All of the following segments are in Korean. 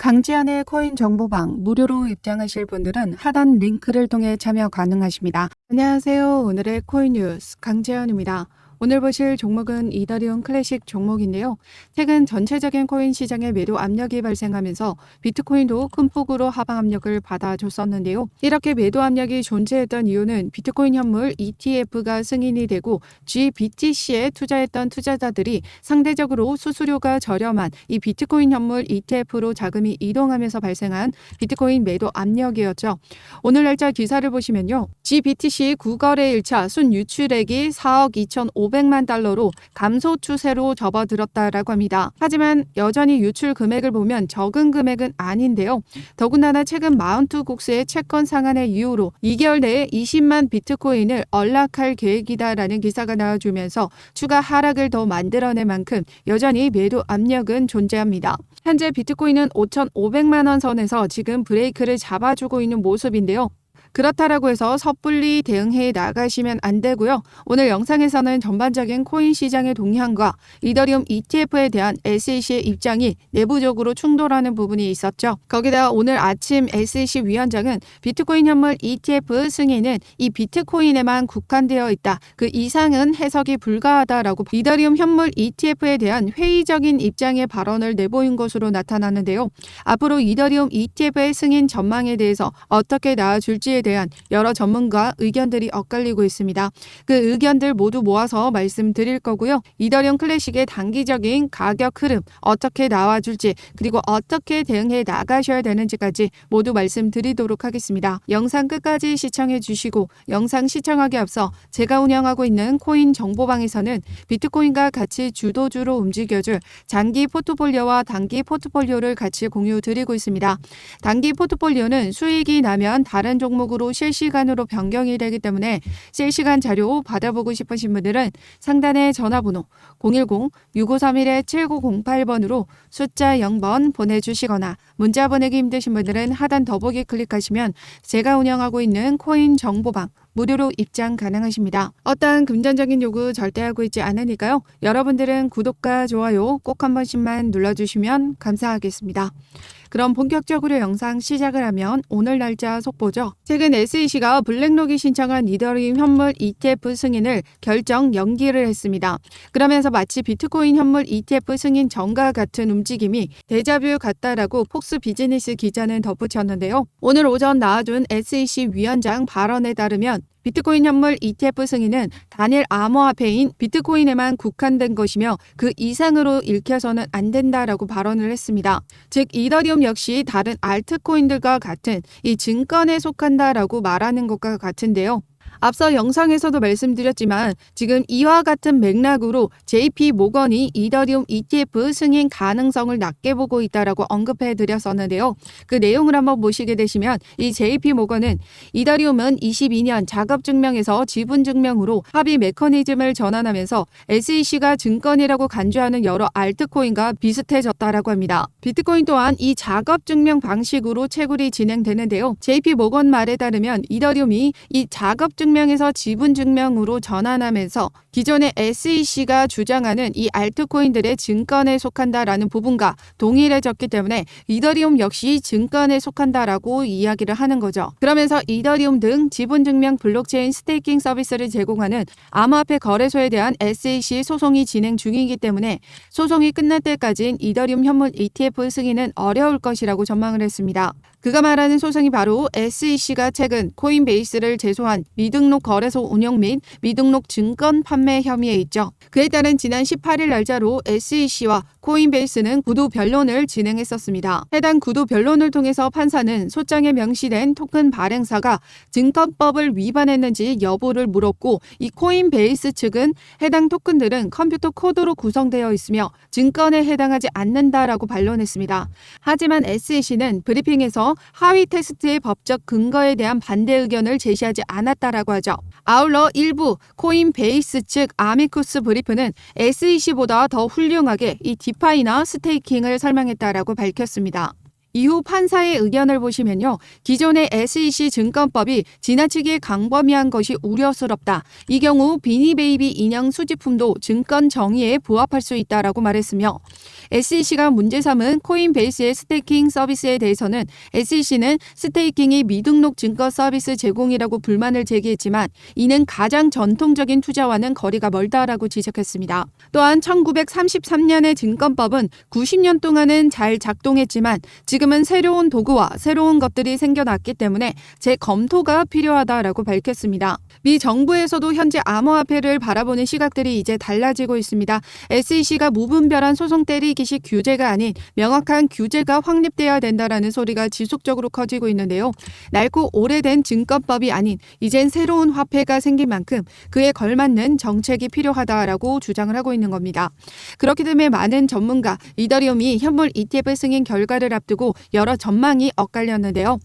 강지한의 코인 정보방 무료로 입장하실 분들은 하단 링크를 통해 참여 가능하십니다. 안녕하세요. 오늘의 코인 뉴스 강지한입니다. 오늘 보실 종목은 이더리움 클래식 종목인데요. 최근 전체적인 코인 시장에 매도 압력이 발생하면서 비트코인도 큰 폭으로 하방 압력을 받아줬었는데요. 이렇게 매도 압력이 존재했던 이유는 비트코인 현물 ETF가 승인이 되고 GBTC에 투자했던 투자자들이 상대적으로 수수료가 저렴한 이 비트코인 현물 ETF로 자금이 이동하면서 발생한 비트코인 매도 압력이었죠. 오늘 날짜 기사를 보시면요. GBTC 9거래 1차 순 유출액이 4억 2,500만 달러로 감소 추세로 접어들었다라고 합니다. 하지만 여전히 유출 금액을 보면 적은 금액은 아닌데요. 더군다나 최근 마운트 곡스의 채권 상한의 이유로 2개월 내에 20만 비트코인을 언락할 계획이다라는 기사가 나와주면서 추가 하락을 더 만들어낼 만큼 여전히 매도 압력은 존재합니다. 현재 비트코인은 5,500만 원 선에서 지금 브레이크를 잡아주고 있는 모습인데요. 그렇다라고 해서 섣불리 대응해 나가시면 안 되고요. 오늘 영상에서는 전반적인 코인 시장의 동향과 이더리움 ETF에 대한 SEC의 입장이 내부적으로 충돌하는 부분이 있었죠. 거기다 오늘 아침 SEC 위원장은 비트코인 현물 ETF 승인은 이 비트코인에만 국한되어 있다. 그 이상은 해석이 불가하다라고 이더리움 현물 ETF에 대한 회의적인 입장의 발언을 내보인 것으로 나타나는데요. 앞으로 이더리움 ETF의 승인 전망에 대해서 어떻게 나아줄지에 대한 여러 전문가 의견들이 엇갈리고 있습니다. 그 의견들 모두 모아서 말씀드릴 거고요. 이더리움 클래식의 단기적인 가격 흐름 어떻게 나와줄지 그리고 어떻게 대응해 나가셔야 되는지까지 모두 말씀드리도록 하겠습니다. 영상 끝까지 시청해 주시고 영상 시청하기 앞서 제가 운영하고 있는 코인 정보방에서는 비트코인과 같이 주도주로 움직여줄 장기 포트폴리오와 단기 포트폴리오를 같이 공유 드리고 있습니다. 단기 포트폴리오는 수익이 나면 다른 종목으로 실시간으로 변경이 되기 때문에 실시간 자료 받아보고 싶으신 분들은 상단의 전화번호 010-6531-7908번으로 숫자 0번 보내주시거나 문자 보내기 힘드신 분들은 하단 더보기 클릭하시면 제가 운영하고 있는 코인 정보방 무료로 입장 가능하십니다. 어떠한 금전적인 요구 절대 하고 있지 않으니까요. 여러분들은 구독과 좋아요 꼭 한 번씩만 눌러주시면 감사하겠습니다. 그럼 본격적으로 영상 시작을 하면 오늘 날짜 속보죠. 최근 SEC가 블랙록이 신청한 이더리움 현물 ETF 승인을 결정 연기를 했습니다. 그러면서 마치 비트코인 현물 ETF 승인 전과 같은 움직임이 데자뷰 같다라고 폭스 비즈니스 기자는 덧붙였는데요. 오늘 오전 나와준 SEC 위원장 발언에 따르면 비트코인 현물 ETF 승인은 단일 암호화폐인 비트코인에만 국한된 것이며 그 이상으로 읽혀서는 안 된다라고 발언을 했습니다. 즉 이더리움 역시 다른 알트코인들과 같은 이 증권에 속한다라고 말하는 것과 같은데요. 앞서 영상에서도 말씀드렸지만 지금 이와 같은 맥락으로 JP 모건이 이더리움 ETF 승인 가능성을 낮게 보고 있다라고 언급해 드렸었는데요. 그 내용을 한번 보시게 되시면 이 JP 모건은 이더리움은 22년 작업증명에서 지분증명으로 합의 메커니즘을 전환하면서 SEC가 증권이라고 간주하는 여러 알트코인과 비슷해졌다라고 합니다. 비트코인 또한 이 작업증명 방식으로 채굴이 진행되는데요. JP 모건 말에 따르면 이더리움이 이 작업증명에서 지분증명으로 전환하면서 기존의 SEC가 주장하는 이 알트코인들의 증권에 속한다라는 부분과 동일해졌기 때문에 이더리움 역시 증권에 속한다라고 이야기를 하는 거죠. 그러면서 이더리움 등 지분증명 블록체인 스테이킹 서비스를 제공하는 암호화폐 거래소에 대한 SEC 소송이 진행 중이기 때문에 소송이 끝날 때까지는 이더리움 현물 ETF 승인은 어려울 것이라고 전망을 했습니다. 그가 말하는 소송이 바로 SEC가 최근 코인베이스를 제소한 미등록 거래소 운영 및 미등록 증권 판매 혐의에 있죠. 그에 따른 지난 18일 날짜로 SEC와 코인베이스는 구도 변론을 진행했었습니다. 해당 구도 변론을 통해서 판사는 소장에 명시된 토큰 발행사가 증권법을 위반했는지 여부를 물었고 이 코인베이스 측은 해당 토큰들은 컴퓨터 코드로 구성되어 있으며 증권에 해당하지 않는다라고 반론했습니다. 하지만 SEC는 브리핑에서 하위 테스트의 법적 근거에 대한 반대 의견을 제시하지 않았다라고 하죠. 아울러 일부 코인베이스 측 아미쿠스 브리프는 SEC보다 더 훌륭하게 이 디파이나 스테이킹을 설명했다라고 밝혔습니다. 이후 판사의 의견을 보시면요. 기존의 SEC 증권법이 지나치게 광범위한 것이 우려스럽다. 이 경우 비니베이비 인형 수집품도 증권 정의에 부합할 수 있다라고 말했으며 SEC가 문제 삼은 코인베이스의 스테이킹 서비스에 대해서는 SEC는 스테이킹이 미등록 증권 서비스 제공이라고 불만을 제기했지만 이는 가장 전통적인 투자와는 거리가 멀다라고 지적했습니다. 또한 1933년의 증권법은 90년 동안은 잘 작동했지만 지금은 새로운 도구와 새로운 것들이 생겨났기 때문에 재검토가 필요하다라고 밝혔습니다. 미 정부에서도 현재 암호화폐를 바라보는 시각들이 이제 달라지고 있습니다. SEC가 무분별한 소송 때리기식 규제가 아닌 명확한 규제가 확립돼야 된다라는 소리가 지속적으로 커지고 있는데요. 낡고 오래된 증권법이 아닌 이젠 새로운 화폐가 생긴 만큼 그에 걸맞는 정책이 필요하다라고 주장을 하고 있는 겁니다. 그렇기 때문에 많은 전문가, 이더리움이 현물 ETF 승인 결과를 앞두고 여러 전망이 엇갈렸는데요.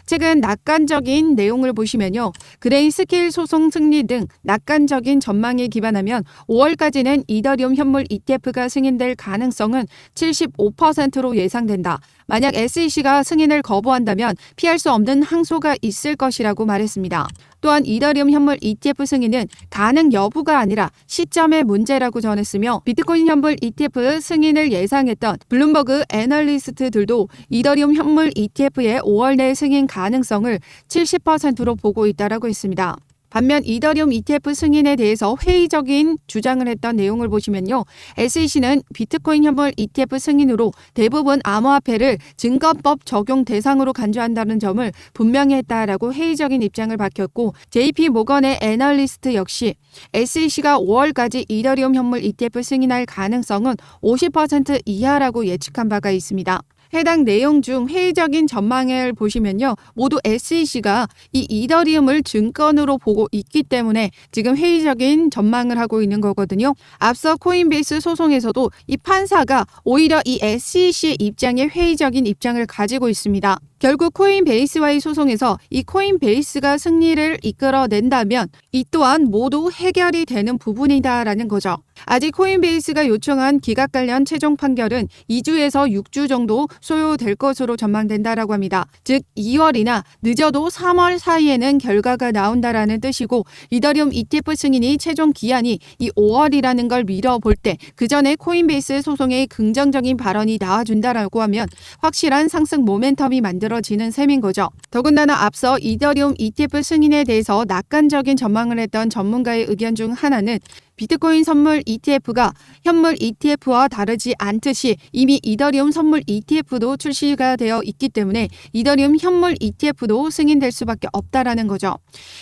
최근 낙관적인 내용을 보시면요. 그레이스케일 소송 승리 등 낙관적인 전망에 기반하면 5월까지는 이더리움 현물 ETF가 승인될 가능성은 75%로 예상된다. 만약 SEC가 승인을 거부한다면 피할 수 없는 항소가 있을 것이라고 말했습니다. 또한 이더리움 현물 ETF 승인은 가능 여부가 아니라 시점의 문제라고 전했으며 비트코인 현물 ETF 승인을 예상했던 블룸버그 애널리스트들도 이더리움 현물 ETF의 5월 내 승인 가능성을 70%로 보고 있다라고 했습니다. 반면 이더리움 ETF 승인에 대해서 회의적인 주장을 했던 내용을 보시면요. SEC는 비트코인 현물 ETF 승인으로 대부분 암호화폐를 증권법 적용 대상으로 간주한다는 점을 분명히 했다라고 회의적인 입장을 밝혔고 JP 모건의 애널리스트 역시 SEC가 5월까지 이더리움 현물 ETF 승인할 가능성은 50% 이하라고 예측한 바가 있습니다. 해당 내용 중 회의적인 전망을 보시면요. 모두 SEC가 이 이더리움을 증권으로 보고 있기 때문에 지금 회의적인 전망을 하고 있는 거거든요. 앞서 코인베이스 소송에서도 이 판사가 오히려 이 SEC의 입장에 회의적인 입장을 가지고 있습니다. 결국 코인베이스와의 소송에서 이 코인베이스가 승리를 이끌어낸다면 이 또한 모두 해결이 되는 부분이다라는 거죠. 아직 코인베이스가 요청한 기각 관련 최종 판결은 2주에서 6주 정도 소요될 것으로 전망된다라고 합니다. 즉 2월이나 늦어도 3월 사이에는 결과가 나온다라는 뜻이고 이더리움 ETF 승인이 최종 기한이 이 5월이라는 걸 미뤄볼 때 그 전에 코인베이스 소송에 긍정적인 발언이 나와준다라고 하면 확실한 상승 모멘텀이 만들어지는 셈인 거죠. 더군다나 앞서 이더리움 ETF 승인에 대해서 낙관적인 전망을 했던 전문가의 의견 중 하나는 비트코인 선물 ETF가 현물 ETF와 다르지 않듯이 이미 이더리움 선물 ETF도 출시가 되어 있기 때문에 이더리움 현물 ETF도 승인될 수밖에 없다라는 거죠.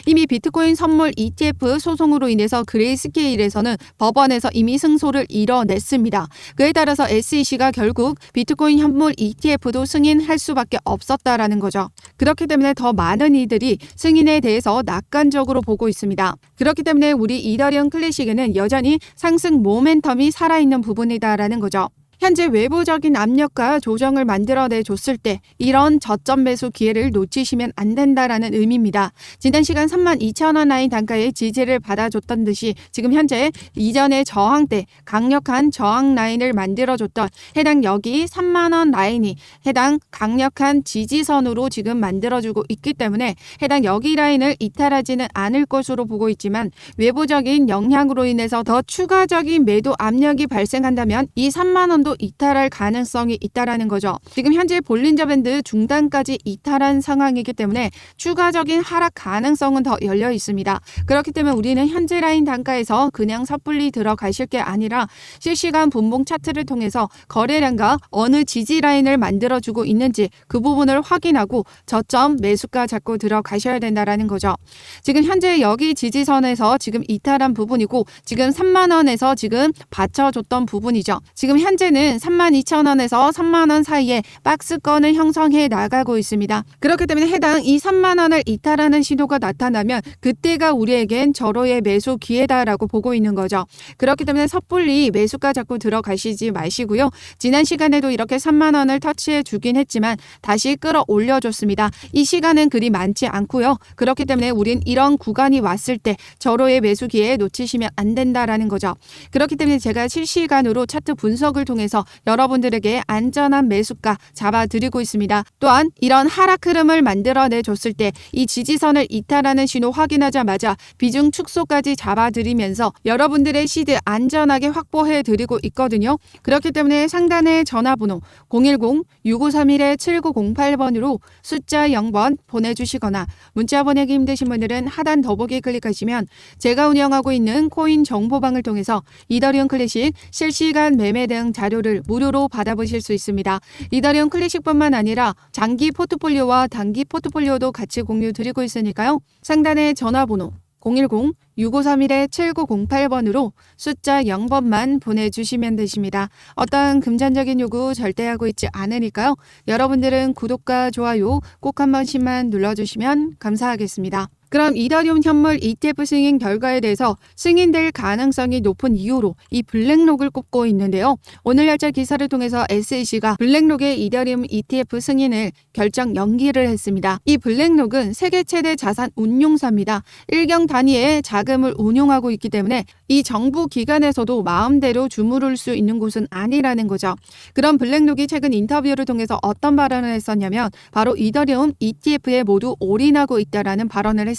이미 비트코인 선물 ETF 소송으로 인해서 그레이스케일에서는 법원에서 이미 승소를 이뤄냈습니다. 그에 따라서 SEC가 결국 비트코인 현물 ETF도 승인할 수밖에 없었다라는 거죠. 그렇기 때문에 더 많은 이들이 승인에 대해서 낙관적으로 보고 있습니다. 그렇기 때문에 우리 이더리움 클래식에는 여전히 상승 모멘텀이 살아있는 부분이다라는 거죠. 현재 외부적인 압력과 조정을 만들어내줬을 때 이런 저점 매수 기회를 놓치시면 안 된다라는 의미입니다. 지난 시간 32,000원 라인 단가의 지지를 받아줬던 듯이 지금 현재 이전의 저항 때 강력한 저항 라인을 만들어줬던 해당 여기 3만원 라인이 해당 강력한 지지선으로 지금 만들어주고 있기 때문에 해당 여기 라인을 이탈하지는 않을 것으로 보고 있지만 외부적인 영향으로 인해서 더 추가적인 매도 압력이 발생한다면 이 3만원 이탈할 가능성이 있다라는 거죠. 지금 현재 볼린저 밴드 중단까지 이탈한 상황이기 때문에 추가적인 하락 가능성은 더 열려 있습니다. 그렇기 때문에 우리는 현재 라인 단가에서 그냥 섣불리 들어가실 게 아니라 실시간 분봉 차트를 통해서 거래량과 어느 지지 라인을 만들어주고 있는지 그 부분을 확인하고 저점 매수가 잡고 들어가셔야 된다라는 거죠. 지금 현재 여기 지지선에서 지금 이탈한 부분이고 지금 3만 원에서 지금 받쳐줬던 부분이죠. 지금 현재는 32,000원에서 3만원 사이에 박스권을 형성해 나가고 있습니다. 그렇기 때문에 해당 이 3만원을 이탈하는 신호가 나타나면 그때가 우리에겐 절호의 매수 기회다라고 보고 있는 거죠. 그렇기 때문에 섣불리 매수가 잡고 들어가시지 마시고요. 지난 시간에도 이렇게 3만원을 터치해 주긴 했지만 다시 끌어올려줬습니다. 이 시간은 그리 많지 않고요. 그렇기 때문에 우린 이런 구간이 왔을 때 절호의 매수 기회 놓치시면 안 된다라는 거죠. 그렇기 때문에 제가 실시간으로 차트 분석을 통해 통해서 여러분들에게 안전한 매수가 잡아드리고 있습니다. 또한 이런 하락 흐름을 만들어내 줬을 때 이 지지선을 이탈하는 신호 확인하자마자 비중 축소까지 잡아드리면서 여러분들의 시드 안전하게 확보해드리고 있거든요. 그렇기 때문에 상단의 전화번호 010-6531-7908번으로 숫자 0번 보내주시거나 문자 보내기 힘드신 분들은 하단 더보기 클릭하시면 제가 운영하고 있는 코인 정보방을 통해서 이더리움 클래식 실시간 매매 등 자료를 무료로 받아보실 수 있습니다. 이더리움 클래식뿐만 아니라 장기 포트폴리오와 단기 포트폴리오도 같이 공유 드리고 있으니까요. 상단의 전화번호 010-6531-7908번으로 숫자 0번만 보내주시면 되십니다. 어떤 금전적인 요구 절대 하고 있지 않으니까요. 여러분들은 구독과 좋아요 꼭 한 번씩만 눌러주시면 감사하겠습니다. 그럼 이더리움 현물 ETF 승인 결과에 대해서 승인될 가능성이 높은 이유로 이 블랙록을 꼽고 있는데요. 오늘 날짜 기사를 통해서 SEC가 블랙록의 이더리움 ETF 승인을 결정 연기를 했습니다. 이 블랙록은 세계 최대 자산 운용사입니다. 일경 단위의 자금을 운용하고 있기 때문에 이 정부 기관에서도 마음대로 주무를 수 있는 곳은 아니라는 거죠. 그럼 블랙록이 최근 인터뷰를 통해서 어떤 발언을 했었냐면 바로 이더리움 ETF에 모두 올인하고 있다라는 발언을 했습니다.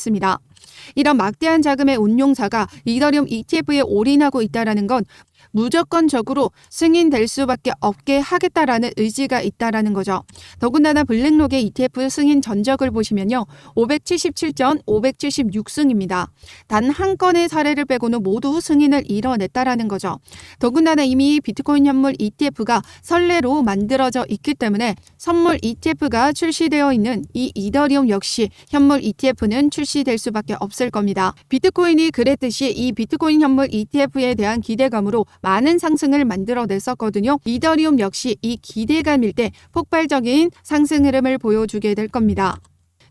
이런 막대한 자금의 운용사가 이더리움 ETF에 올인하고 있다는 건 무조건적으로 승인될 수밖에 없게 하겠다라는 의지가 있다라는 거죠. 더군다나 블랙록의 ETF 승인 전적을 보시면요. 577전 576승입니다. 단 한 건의 사례를 빼고는 모두 승인을 이뤄냈다라는 거죠. 더군다나 이미 비트코인 현물 ETF가 선례로 만들어져 있기 때문에 선물 ETF가 출시되어 있는 이 이더리움 역시 현물 ETF는 출시될 수밖에 없을 겁니다. 비트코인이 그랬듯이 이 비트코인 현물 ETF에 대한 기대감으로 많은 상승을 만들어냈었거든요. 이더리움 역시 이 기대감일 때 폭발적인 상승 흐름을 보여주게 될 겁니다.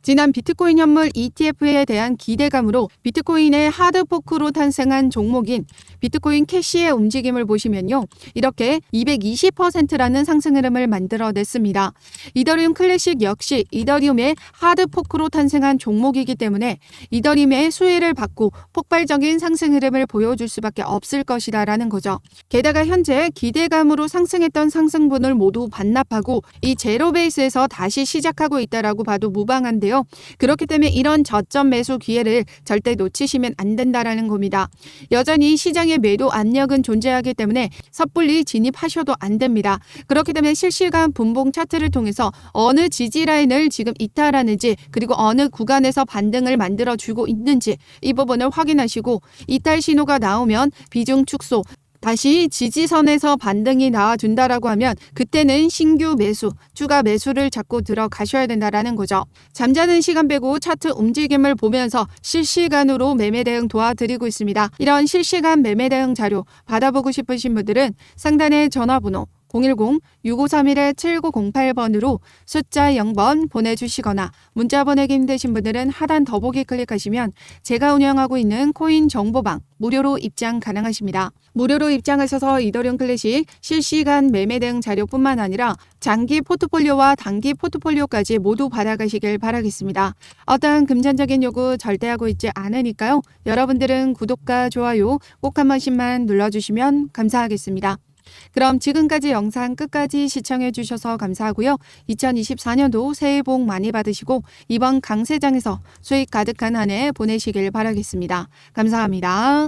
지난 비트코인 현물 ETF에 대한 기대감으로 비트코인의 하드포크로 탄생한 종목인 비트코인 캐시의 움직임을 보시면요. 이렇게 220%라는 상승 흐름을 만들어냈습니다. 이더리움 클래식 역시 이더리움의 하드포크로 탄생한 종목이기 때문에 이더리움의 수혜를 받고 폭발적인 상승 흐름을 보여줄 수밖에 없을 것이다라는 거죠. 게다가 현재 기대감으로 상승했던 상승분을 모두 반납하고 이 제로 베이스에서 다시 시작하고 있다라고 봐도 무방한데요. 그렇기 때문에 이런 저점 매수 기회를 절대 놓치시면 안 된다라는 겁니다. 여전히 시장의 매도 압력은 존재하기 때문에 섣불리 진입하셔도 안 됩니다. 그렇기 때문에 실시간 분봉 차트를 통해서 어느 지지라인을 지금 이탈하는지 그리고 어느 구간에서 반등을 만들어주고 있는지 이 부분을 확인하시고 이탈 신호가 나오면 비중 축소 다시 지지선에서 반등이 나와준다라고 하면 그때는 신규 매수, 추가 매수를 잡고 들어가셔야 된다라는 거죠. 잠자는 시간 빼고 차트 움직임을 보면서 실시간으로 매매 대응 도와드리고 있습니다. 이런 실시간 매매 대응 자료 받아보고 싶으신 분들은 상단의 전화번호 010-6531-7908번으로 숫자 0번 보내주시거나 문자 보내기 힘드신 분들은 하단 더보기 클릭하시면 제가 운영하고 있는 코인 정보방 무료로 입장 가능하십니다. 무료로 입장하셔서 이더리움 클래식 실시간 매매 등 자료뿐만 아니라 장기 포트폴리오와 단기 포트폴리오까지 모두 받아가시길 바라겠습니다. 어떤 금전적인 요구 절대 하고 있지 않으니까요. 여러분들은 구독과 좋아요 꼭 한 번씩만 눌러주시면 감사하겠습니다. 그럼 지금까지 영상 끝까지 시청해 주셔서 감사하고요. 2024년도 새해 복 많이 받으시고 이번 강세장에서 수익 가득한 한 해 보내시길 바라겠습니다. 감사합니다.